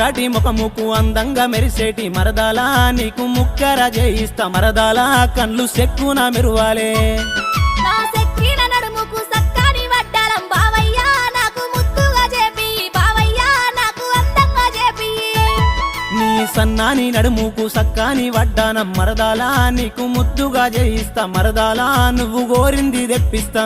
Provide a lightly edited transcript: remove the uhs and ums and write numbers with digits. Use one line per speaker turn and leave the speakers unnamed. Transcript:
పొడుగాటి ముఖముకు అందంగా మెరిసేటి మరదాలా నీకు ముక్కర చేయిస్తా మరదాలా కళ్ళు సెక్కున మెరువాలే
నా సెక్కిన నడుముకు సక్కాని వడ్డాలం బావయ్యా నాకు ముద్దుగా చేపి బావయ్యా నాకు అందంగా చేపి
నీ సన్నాని నడుముకు సక్కాని వడ్డానం మరదాలా నీకు ముద్దుగా చేయిస్తా మరదాలా నువ్వు గోరింది తెప్పిస్తా